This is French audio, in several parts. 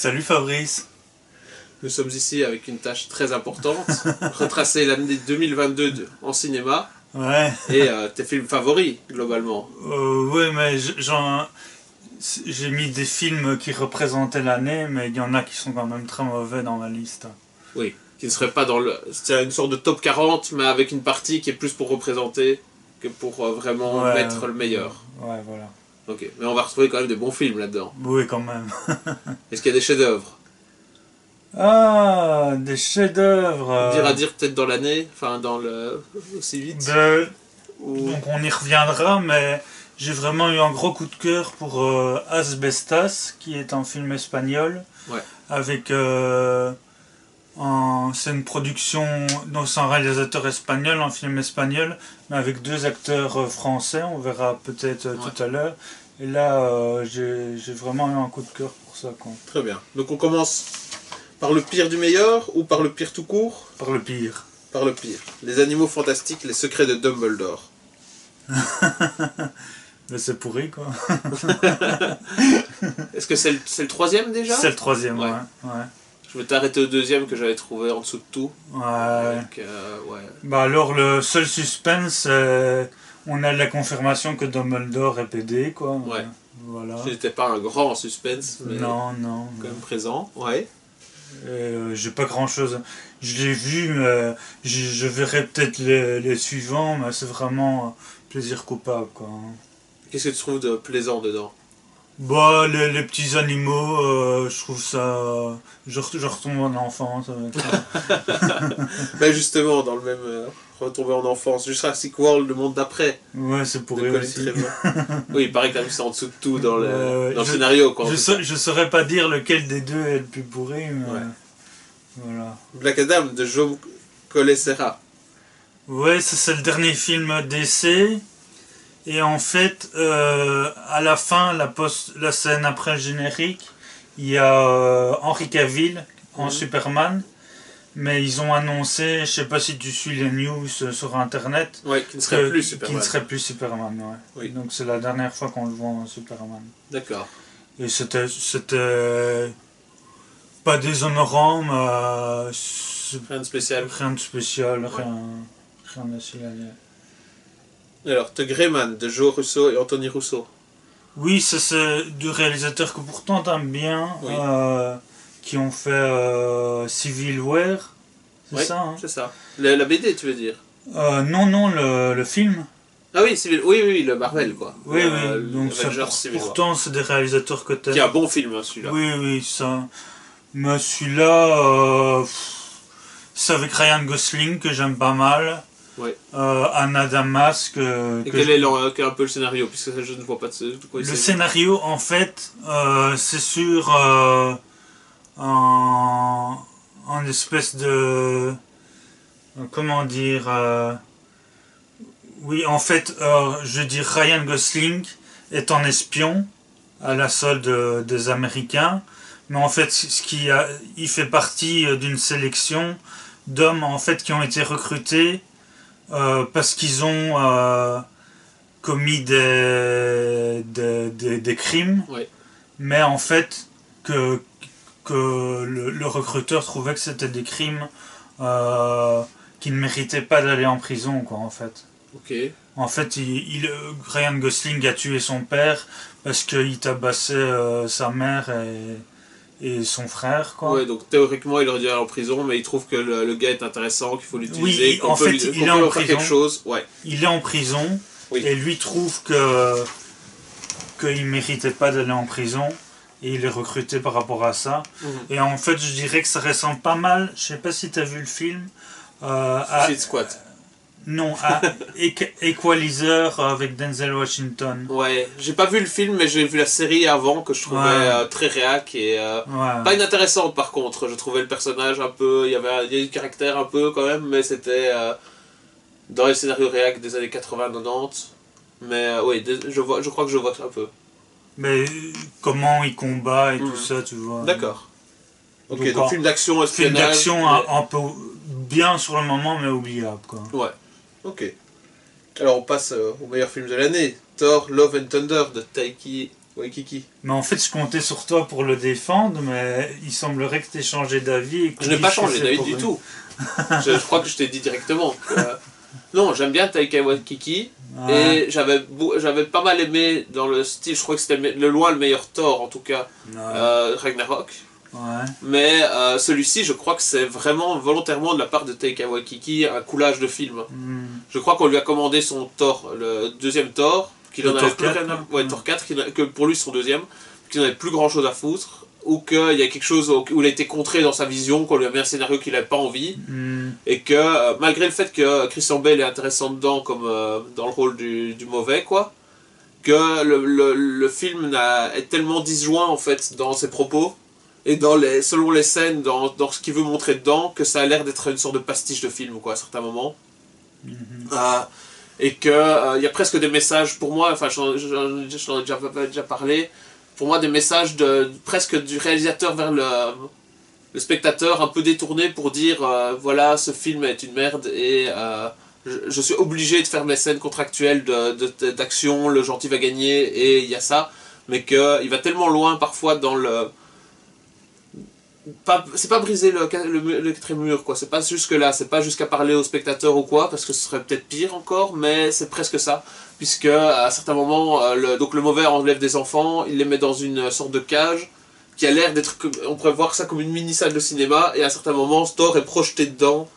Salut Fabrice. Nous sommes ici avec une tâche très importante, retracer l'année 2022 en cinéma. Ouais. Et tes films favoris, globalement. Ouais, mais j'ai mis des films qui représentaient l'année, mais il y en a qui sont quand même très mauvais dans ma liste. Oui, qui ne serait pas dans le... C'est une sorte de top 40, mais avec une partie qui est plus pour représenter que pour vraiment mettre le meilleur. Ouais, voilà. Ok, mais on va retrouver quand même des bons films là-dedans. Oui, quand même. Est-ce qu'il y a des chefs-d'œuvre? Ah, des chefs-d'œuvre. Dire à dire peut-être dans l'année, enfin dans le... aussi vite. Donc on y reviendra, mais j'ai vraiment eu un gros coup de cœur pour Asbestas, qui est un film espagnol. Ouais. Avec... c'est une production, donc c'est un réalisateur espagnol, un film espagnol, mais avec deux acteurs français, on verra peut-être tout à l'heure. Et là, j'ai vraiment eu un coup de cœur pour ça, quoi. Très bien. Donc on commence par le pire du meilleur ou par le pire tout court? Par le pire. Par le pire. Les animaux fantastiques, les secrets de Dumbledore. Mais c'est pourri, quoi. Est-ce que c'est le troisième déjà? C'est le troisième, ouais. Je vais t'arrêter au deuxième que j'avais trouvé en dessous de tout. Ouais. Avec, Bah alors le seul suspense, on a la confirmation que Dumbledore est PD, quoi. Ouais. Voilà. C'était pas un grand suspense, mais non, quand même présent. Ouais. J'ai pas grand chose. Je l'ai vu, mais je verrai peut-être les suivants, mais c'est vraiment plaisir coupable, quoi. Qu'est-ce que tu trouves de plaisant dedans? Bah, les petits animaux, je trouve ça... Je retombe en enfance avec ça. Ben justement, dans le même... retomber en enfance. Jurassic World, le monde d'après. Ouais, c'est pourri aussi. Oui, il paraît quand même que c'est en dessous de tout dans le scénario, quoi. Je saurais pas dire lequel des deux est le plus pourri, mais... Voilà. Black Adam, de Joe Collet-Serra. Ouais, c'est le dernier film d'essai. Et en fait, à la fin, la scène après le générique, il y a Henry Cavill en Superman, mais ils ont annoncé, je sais pas si tu suis les news sur internet, qui ne serait plus Superman. Qui ne serait plus Superman, ouais. Oui. Donc c'est la dernière fois qu'on le voit en Superman. D'accord. Et c'était pas déshonorant, mais rien de spécial. Rien de spécial, rien de signaler. Alors, The Greyman de Joe Russo et Anthony Russo. Oui, c'est deux réalisateurs que pourtant t'aimes bien, qui ont fait Civil War, c'est ça, hein? C'est ça. La BD, tu veux dire? Non, le film. Ah oui, oui, le Marvel, quoi. Oui, donc pourtant c'est des réalisateurs que t'aimes. Qui est un bon film, hein, celui-là. Oui, ça. Mais celui-là, c'est avec Ryan Gosling que j'aime pas mal. Ouais. Anna Damas et quel est un peu le scénario, puisque je ne vois pas de quoi il s'agit. Le scénario, en fait, c'est sur en espèce de... Comment dire... oui, en fait, je dis Ryan Gosling est un espion à la solde des Américains, mais en fait, il fait partie d'une sélection d'hommes en fait qui ont été recrutés parce qu'ils ont commis des crimes, mais en fait que le recruteur trouvait que c'était des crimes qui ne méritaient pas d'aller en prison, quoi, en fait. Ok. En fait, Ryan Gosling a tué son père parce qu'il tabassait sa mère et son frère, quoi. Ouais, donc théoriquement il aurait dû aller en prison, mais il trouve que le gars est intéressant, qu'il faut l'utiliser, oui, en fait, il est en prison. Quelque chose. Ouais. Il est en prison, et lui trouve qu'il méritait pas d'aller en prison, et il est recruté par rapport à ça. Et en fait, je dirais que ça ressemble pas mal, je sais pas si tu as vu le film, Suicide Squad. Non, à Equalizer avec Denzel Washington. Ouais, j'ai pas vu le film, mais j'ai vu la série avant que je trouvais très réac et pas inintéressante par contre. Je trouvais le personnage un peu, il y a du caractère un peu quand même, mais c'était dans les scénarios réac des années 80-90. Mais oui, je crois que je vois un peu. Mais comment il combat et tout ça, tu vois. D'accord. Ok, donc film d'action, espionnage. Film d'action un peu bien sur le moment, mais oubliable, quoi. Ouais. Ok. Alors on passe au meilleur film de l'année, Thor, Love and Thunder de Taiki Waikiki. Mais en fait, je comptais sur toi pour le défendre, mais il semblerait que tu aies changé d'avis. Je n'ai pas changé d'avis du tout. Je crois que je t'ai dit directement. Non, j'aime bien Taika Waititi. Ouais. Et j'avais pas mal aimé dans le style, je crois que c'était loin le meilleur Thor en tout cas, ouais. Ragnarok. Ouais. Mais celui-ci, je crois que c'est vraiment volontairement de la part de Taika Waititi un coulage de film. Je crois qu'on lui a commandé son Thor, le deuxième Thor, qu'il en avait plus rien, ouais, Thor 4, que pour lui son deuxième, qu'il n'en avait plus grand chose à foutre, ou qu'il y a quelque chose où il a été contré dans sa vision, qu'on lui a mis un scénario qu'il n'avait pas envie, et que malgré le fait que Christian Bale est intéressant dedans, comme dans le rôle du mauvais, quoi, que le film est tellement disjoint en fait dans ses propos, et selon les scènes, dans ce qu'il veut montrer dedans, que ça a l'air d'être une sorte de pastiche de film, quoi, à certains moments. Et qu'il y a presque des messages, pour moi, enfin j'en ai déjà parlé, pour moi des messages presque du réalisateur vers le spectateur, un peu détourné pour dire voilà, ce film est une merde et je suis obligé de faire mes scènes contractuelles d'action, le gentil va gagner et il y a ça, mais qu'il va tellement loin parfois dans le... C'est pas briser le quatrième mur, quoi. C'est pas jusque là, c'est pas jusqu'à parler au spectateur ou quoi, parce que ce serait peut-être pire encore, mais c'est presque ça. Puisque à certains moments, donc le mauvais enlève des enfants, il les met dans une sorte de cage qui a l'air d'être, on pourrait voir ça comme une mini salle de cinéma, et à certains moments, Thor est projeté dedans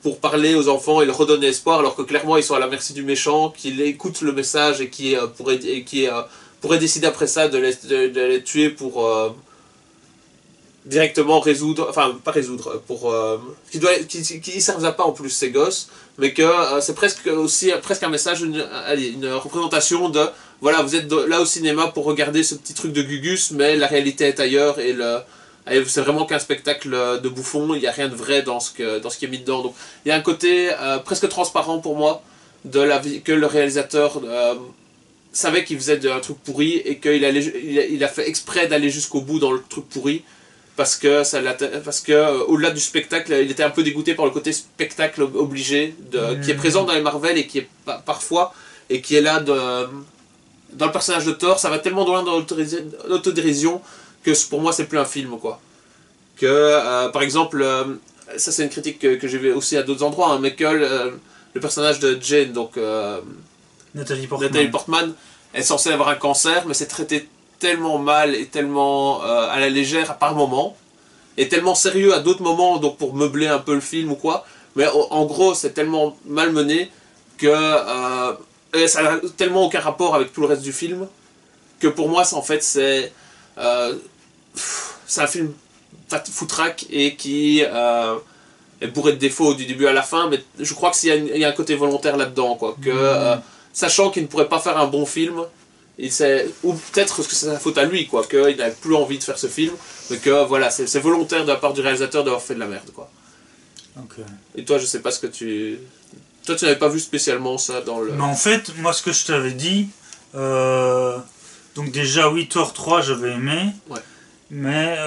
pour parler aux enfants et leur redonner espoir, alors que clairement ils sont à la merci du méchant, qui écoute le message et qui pourrait décider après ça de les tuer pour directement résoudre, enfin pas résoudre, pour qui servent à pas en plus ces gosses, mais que c'est presque aussi presque un message, une représentation de voilà, vous êtes là au cinéma pour regarder ce petit truc de Gugus, mais la réalité est ailleurs et c'est vraiment qu'un spectacle de bouffon, il n'y a rien de vrai dans ce qui est mis dedans. Donc il y a un côté presque transparent pour moi de la vie que le réalisateur savait qu'il faisait un truc pourri et qu'il a fait exprès d'aller jusqu'au bout dans le truc pourri. Parce que au-delà du spectacle, il était un peu dégoûté par le côté spectacle obligé qui est présent dans les Marvel et qui est parfois et qui est là dans le personnage de Thor. Ça va tellement loin dans l'autodérision que pour moi c'est plus un film, quoi. Que par exemple, ça c'est une critique que j'ai vue aussi à d'autres endroits, hein, mais que le personnage de Jane, donc Nathalie Portman, est censée avoir un cancer, mais c'est traité tellement mal et tellement à la légère par moment, et tellement sérieux à d'autres moments, donc pour meubler un peu le film ou quoi, mais en gros c'est tellement mal mené que ça n'a tellement aucun rapport avec tout le reste du film, que pour moi en fait c'est un film foutraque et qui est bourré de défauts du début à la fin, mais je crois qu'il y a un côté volontaire là-dedans, quoi, que sachant qu'il ne pourrait pas faire un bon film, ou peut-être que c'est sa faute à lui, quoi, qu'il n'avait plus envie de faire ce film, mais que voilà, c'est volontaire de la part du réalisateur d'avoir fait de la merde, quoi. Okay. Et toi, je sais pas ce que tu... Toi, tu n'avais pas vu spécialement ça dans le... Mais en fait, moi, ce que je t'avais dit... Donc déjà, oui, Thor 3, j'avais aimé. Ouais. Mais...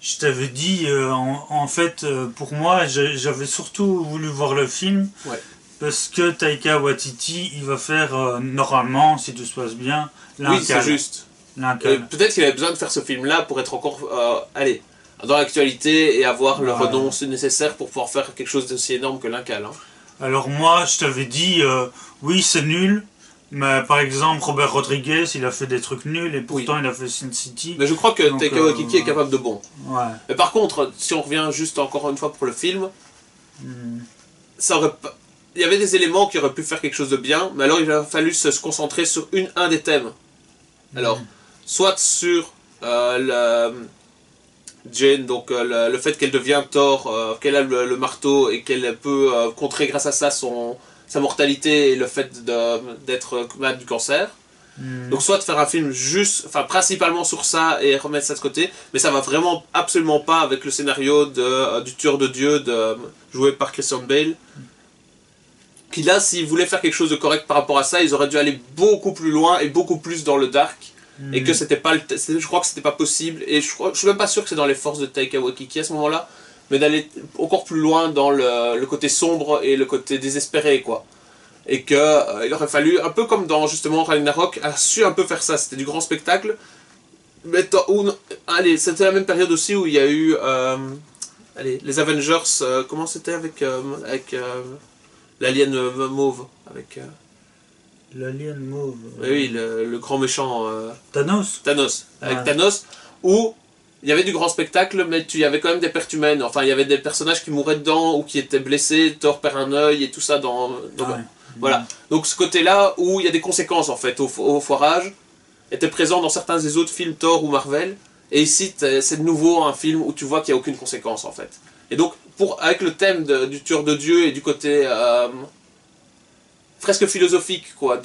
je t'avais dit, en fait, pour moi, j'avais surtout voulu voir le film. Ouais. Parce que Taika Waititi, il va faire, normalement, si tout se passe bien, oui, c'est juste. Peut-être qu'il avait besoin de faire ce film-là pour être encore, allez, dans l'actualité et avoir le renom nécessaire pour pouvoir faire quelque chose d'aussi énorme que l'Incal. Hein. Alors moi, je t'avais dit, oui, c'est nul, mais par exemple, Robert Rodriguez, il a fait des trucs nuls et pourtant il a fait Sin City. Mais je crois que Taika Waititi est capable de bon. Ouais. Mais par contre, si on revient juste encore une fois pour le film, ça aurait pas... Il y avait des éléments qui auraient pu faire quelque chose de bien, mais alors il a fallu se concentrer sur un des thèmes. Alors, soit sur Jane, donc le fait qu'elle devient Thor, qu'elle a le marteau et qu'elle peut contrer grâce à ça sa mortalité et le fait d'être malade du cancer. Donc soit de faire un film juste, enfin principalement sur ça et remettre ça de côté, mais ça va vraiment absolument pas avec le scénario du tueur de Dieu joué par Christian Bale. Qui là, s'ils voulaient faire quelque chose de correct par rapport à ça, ils auraient dû aller beaucoup plus loin et beaucoup plus dans le dark. Et que c'était pas, je crois que c'était pas possible. Et je suis même pas sûr que c'est dans les forces de Taika Waititi à ce moment-là, mais d'aller encore plus loin dans le côté sombre et le côté désespéré, quoi. et que il aurait fallu, un peu comme dans justement Ragnarok, a su un peu faire ça, c'était du grand spectacle, mais allez, c'était la même période aussi où il y a eu allez, les Avengers, comment c'était avec l'alien mauve, avec L'alien mauve. oui, le grand méchant Thanos. Avec Thanos, où il y avait du grand spectacle, mais il y avait quand même des pertes humaines. Enfin, il y avait des personnages qui mouraient dedans ou qui étaient blessés, Thor perd un œil et tout ça voilà. Donc ce côté-là où il y a des conséquences en fait au foirage était présent dans certains des autres films Thor ou Marvel. Et ici, c'est de nouveau un film où tu vois qu'il n'y a aucune conséquence en fait. Et donc, avec le thème du tueur de Dieu et du côté presque philosophique, quoi,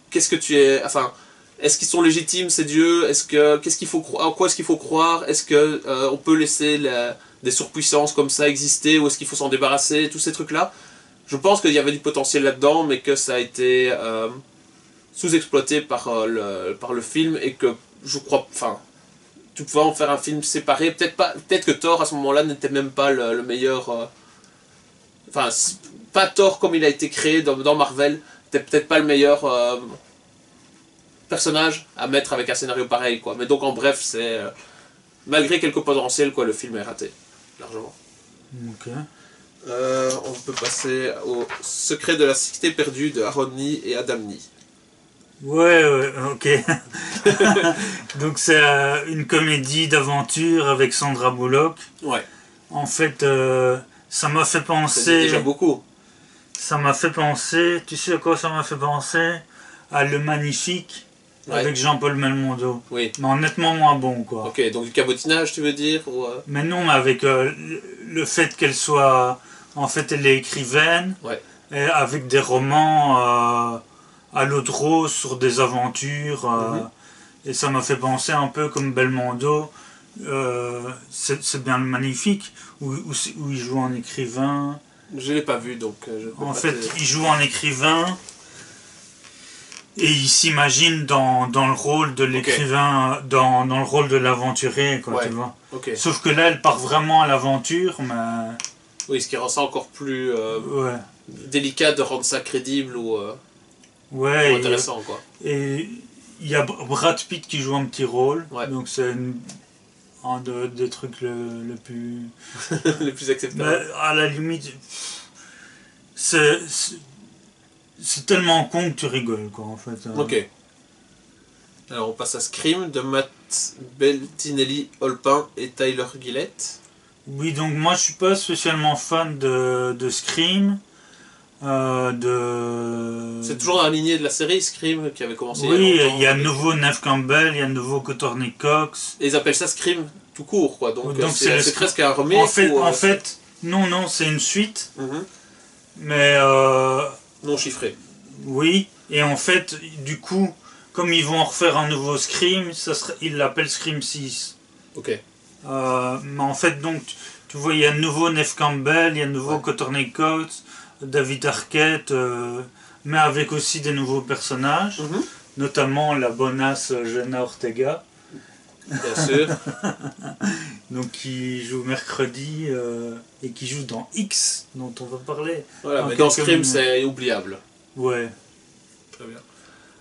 qu'est-ce que tu es. Enfin, est-ce qu'ils sont légitimes ces dieux? Qu'est-ce qu'il faut en quoi est-ce qu'il faut croire? Est-ce que on peut laisser des surpuissances comme ça exister ou est-ce qu'il faut s'en débarrasser? Tous ces trucs-là. Je pense qu'il y avait du potentiel là-dedans, mais que ça a été sous-exploité par le film et que je crois. Enfin, tu pouvais en faire un film séparé. Peut-être que Thor à ce moment-là n'était même pas le meilleur. Enfin, pas Thor comme il a été créé dans Marvel. N'était peut-être pas le meilleur personnage à mettre avec un scénario pareil, quoi. Mais donc en bref, c'est malgré quelques potentiels, quoi, le film est raté largement. Ok. On peut passer au Secret de la cité perdue de Aaron Nee et Adam Nee. Ouais, ok. Donc c'est une comédie d'aventure avec Sandra Bullock. Ouais. En fait, ça m'a fait penser... C'est déjà beaucoup. Ça m'a fait penser... Tu sais à quoi ça m'a fait penser? À Le Magnifique, ouais, avec Jean-Paul Belmondo. Oui. Mais honnêtement moins bon, quoi. Ok, donc du cabotinage, tu veux dire ou Mais non, mais avec le fait qu'elle soit... En fait, elle est écrivaine, ouais, et avec des romans à l'eau de rose sur des aventures. Et ça m'a fait penser un peu comme Belmondo. C'est bien Le Magnifique, où il joue en écrivain. Je ne l'ai pas vu, donc... en fait, il joue en écrivain, et il s'imagine dans le rôle de l'écrivain, okay, dans le rôle de l'aventurier, quoi, ouais, tu vois. Okay. Sauf que là, elle part vraiment à l'aventure, mais... Oui, ce qui rend ça encore plus ouais, délicat de rendre ça crédible ou ouais, intéressant, quoi. Et il y a Brad Pitt qui joue un petit rôle, ouais, donc c'est un des trucs le plus... le plus acceptable. À la limite, c'est tellement con que tu rigoles, quoi, en fait. Ok. Alors on passe à Scream de Matt Bettinelli-Olpin et Tyler Gillett. Oui, donc moi je suis pas spécialement fan de Scream. C'est toujours dans la lignée de la série Scream qui avait commencé. Oui, il y a nouveau Neve Campbell, il y a nouveau Courtney Cox. Et ils appellent ça Scream tout court, quoi. Donc c'est presque un remake. En fait, non, c'est une suite. Mais non chiffré. Oui, et en fait, du coup, comme ils vont en refaire un nouveau Scream, ils l'appellent Scream 6. Ok. Mais en fait, donc, tu vois, il y a de nouveau Neve Campbell, il y a de nouveau Courtney Cox, David Arquette, mais avec aussi des nouveaux personnages, notamment la bonasse Jenna Ortega. Bien sûr. Donc, qui joue mercredi et qui joue dans X, dont on va parler. Voilà, mais dans Scream, c'est oubliable. Ouais. Très bien.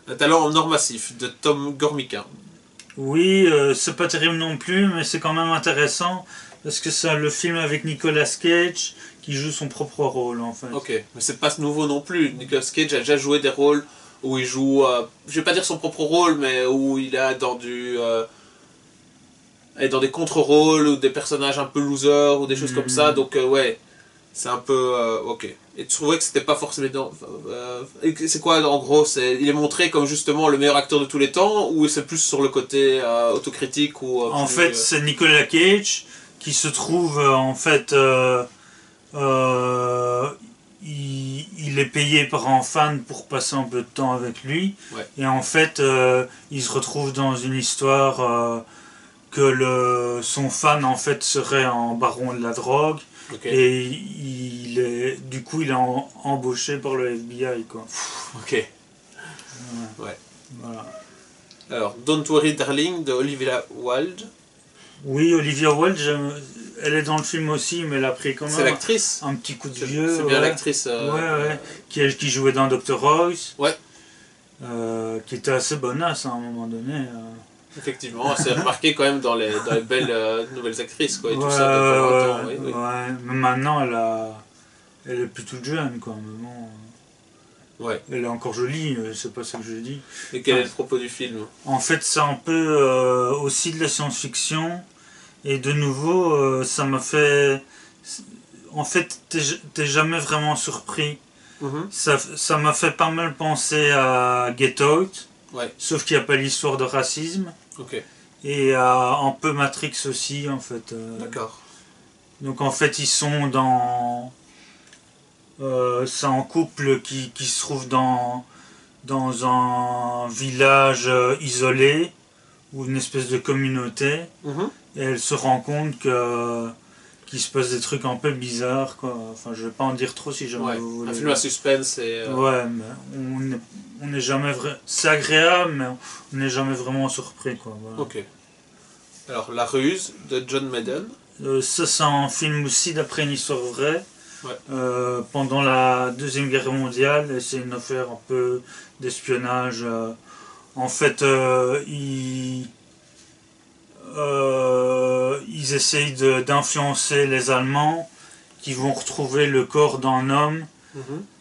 Un talent en or massif de Tom Gormica. Oui, c'est pas terrible non plus, mais c'est quand même intéressant parce que c'est le film avec Nicolas Cage qui joue son propre rôle, en fait. Ok, mais c'est pas nouveau non plus. Nicolas Cage a déjà joué des rôles où il joue, je vais pas dire son propre rôle, mais où il est dans dans des contre-rôles ou des personnages un peu losers ou des choses comme ça. Donc ouais, c'est un peu ok. Et tu trouvais que c'était pas forcément... c'est quoi en gros, il est montré comme justement le meilleur acteur de tous les temps ou c'est plus sur le côté autocritique ou en fait, c'est Nicolas Cage qui se trouve en fait... il est payé par un fan pour passer un peu de temps avec lui. Ouais. Et en fait, il se retrouve dans une histoire que son fan en fait serait un baron de la drogue. Okay. Et du coup, il est embauché par le FBI, quoi. Ok. Ouais. Voilà. Alors, Don't Worry Darling de Olivia Wilde. Oui, Olivia Wilde, elle est dans le film aussi, mais elle a pris quand même C'est l'actrice. un petit coup de vieux. C'est bien l'actrice. Ouais. Qui jouait dans Dr. Royce. Ouais. Qui était assez bonasse à un moment donné. Effectivement, c'est remarqué quand même dans les belles nouvelles actrices, quoi, et tout ça, ouais, mais maintenant elle est plus toute jeune, quoi. Mais bon, ouais. Elle est encore jolie, c'est pas ça que je dis. Et quel est le propos du film? En fait, c'est un peu aussi de la science-fiction, et de nouveau, ça m'a fait... En fait, t'es jamais vraiment surpris. Ça m'a fait pas mal penser à Get Out, sauf qu'il n'y a pas l'histoire de racisme. Et un peu Matrix aussi, en fait. D'accord. Donc en fait, ils sont dans... c'est un couple qui se trouve dans un village isolé, ou une espèce de communauté. Et elle se rend compte qu'il se passe des trucs un peu bizarres, quoi. Enfin, je vais pas en dire trop si jamais vous voulez. Un film à suspense et... Ouais, mais on n'est jamais vrai. C'est agréable, mais on n'est jamais vraiment surpris, quoi. Voilà. Ok. Alors, La Ruse de John Madden. Ça, c'est un film aussi d'après une histoire vraie. Pendant la Deuxième Guerre mondiale, c'est une affaire un peu d'espionnage. En fait, ils essayent d'influencer les Allemands qui vont retrouver le corps d'un homme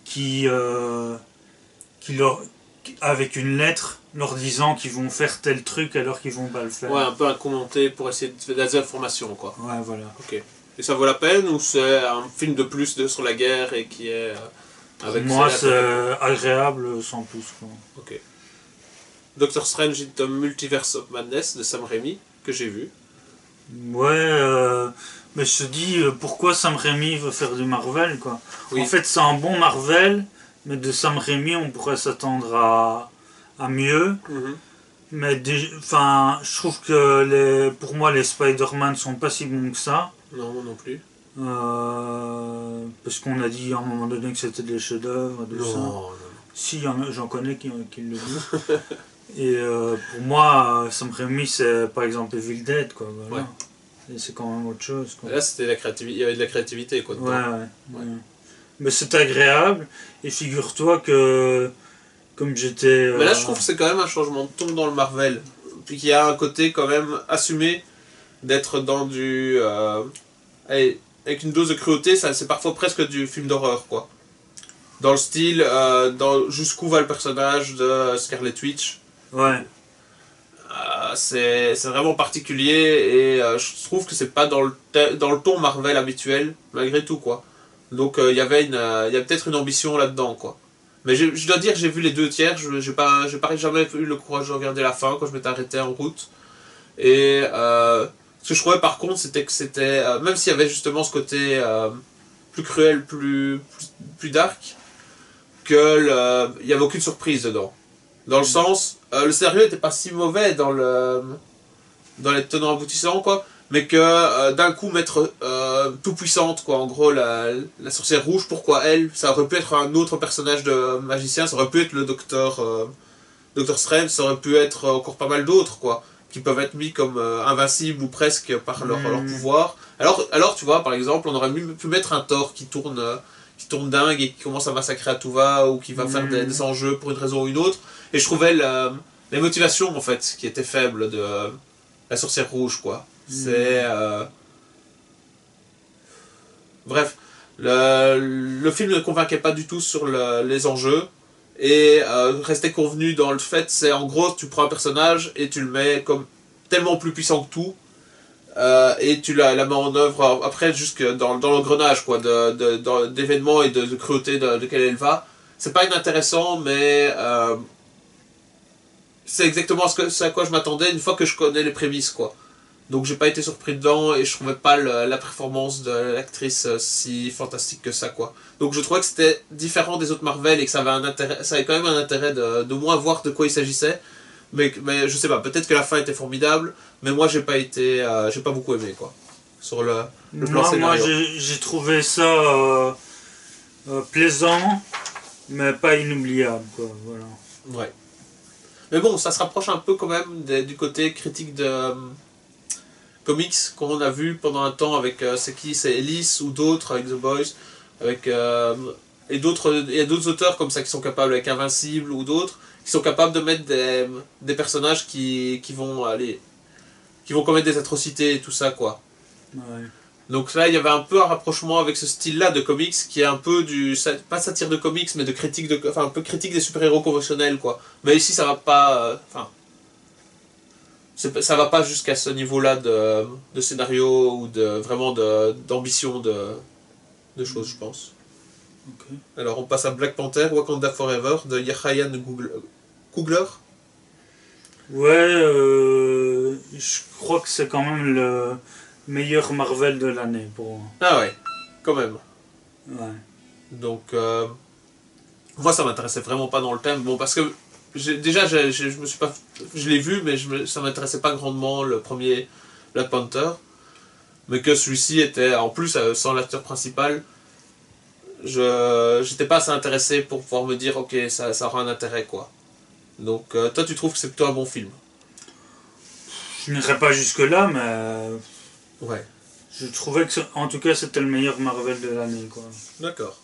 qui avec une lettre leur disant qu'ils vont faire tel truc alors qu'ils vont pas le faire. Ouais, un peu un commenté pour essayer de faire des informations, quoi. Ouais, voilà. Ok. Et ça vaut la peine ou c'est un film de plus sur la guerre et qui est avec moi c'est agréable sans plus, quoi. Ok. Doctor Strange in the Multiverse of Madness de Sam Raimi que j'ai vu. Ouais, mais je te dis pourquoi Sam Raimi veut faire du Marvel, quoi. En fait, c'est un bon Marvel, mais de Sam Raimi on pourrait s'attendre à mieux. Mais je trouve que pour moi les Spider-Man sont pas si bons que ça. Non, moi non plus. Parce qu'on a dit à un moment donné que c'était des chefs-d'œuvre. Non. Si, j'en connais qui le disent. Et pour moi, Sam Raimi, c'est par exemple Evil Dead, quoi. Voilà. Et c'est quand même autre chose, quoi. Là, c'était la créativité. Il y avait de la créativité, quoi. Ouais. Mais c'est agréable. Et figure-toi que comme j'étais... Mais là, je trouve que c'est quand même un changement de ton dans le Marvel. Puis qu'il y a un côté quand même assumé d'être dans du... avec une dose de cruauté, c'est parfois presque du film d'horreur, quoi. Dans le style, jusqu'où va le personnage de Scarlet Witch. Ouais. C'est vraiment particulier et je trouve que c'est pas dans le ton Marvel habituel, malgré tout, quoi. Donc il y a peut-être une ambition là-dedans, quoi. Mais je dois dire que j'ai vu les 2 tiers, j'ai jamais eu le courage de regarder la fin quand je m'étais arrêté en route. Et ce que je trouvais par contre, c'était que c'était, même s'il y avait justement ce côté plus cruel, plus dark, il n'y avait aucune surprise dedans. Dans le sens, le scénario n'était pas si mauvais dans les tenants aboutissants, quoi, mais que d'un coup mettre tout puissante, quoi, en gros la sorcière rouge, pourquoi elle? Ça aurait pu être un autre personnage de magicien, ça aurait pu être le Docteur Strange, ça aurait pu être encore pas mal d'autres, quoi, qui peuvent être mis comme invincibles ou presque par leur pouvoir. Alors tu vois, par exemple, on aurait pu mettre un Thor qui tourne dingue et qui commence à massacrer à tout va, ou qui va faire des enjeux pour une raison ou une autre. Et je trouvais les motivations, en fait, qui étaient faibles de la sorcière rouge, quoi. C'est... Bref, le film ne convainquait pas du tout sur les enjeux, et restait convenu dans le fait, c'est en gros, tu prends un personnage et tu le mets comme tellement plus puissant que tout, et tu la mets en œuvre après jusque dans l'engrenage, quoi, d'événements et de cruauté de quelle elle va. C'est pas inintéressant, mais c'est exactement ce à quoi je m'attendais une fois que je connais les prémices, quoi. Donc j'ai pas été surpris dedans et je trouvais pas la performance de l'actrice si fantastique que ça, quoi. Donc je trouvais que c'était différent des autres Marvel et que ça avait quand même un intérêt de moins voir de quoi il s'agissait. Mais je sais pas, peut-être que la fin était formidable, mais moi j'ai pas beaucoup aimé, quoi. Sur le plan scénario. Moi j'ai trouvé ça plaisant, mais pas inoubliable, quoi. Voilà. Ouais. Mais bon, ça se rapproche un peu quand même du côté critique de comics qu'on a vu pendant un temps avec c'est Ellis ou d'autres avec The Boys, avec et d'autres, il y a d'autres auteurs comme ça qui sont capables avec Invincible ou d'autres qui sont capables de mettre des personnages qui vont commettre des atrocités et tout ça quoi. Ouais. Donc là il y avait un peu un rapprochement avec ce style-là de comics qui est un peu pas satire de comics mais de critique un peu critique des super-héros conventionnels quoi. Mais ici ça va pas ça va pas jusqu'à ce niveau-là de scénario ou d'ambition de choses, je pense. Okay. Alors on passe à Black Panther, Wakanda Forever de Ryan Coogler. Ouais, je crois que c'est quand même le meilleur Marvel de l'année pour moi. Ah ouais, quand même. Ouais. Donc moi ça m'intéressait vraiment pas dans le thème. Bon parce que déjà je me suis pas, je l'ai vu mais ça m'intéressait pas grandement le premier Black Panther. Mais que celui-ci était en plus sans l'acteur principal. J'étais pas assez intéressé pour pouvoir me dire ok ça aura un intérêt quoi. Donc toi tu trouves que c'est plutôt un bon film? Je n'irai pas jusque là mais ouais. Je trouvais que en tout cas c'était le meilleur Marvel de l'année quoi. D'accord.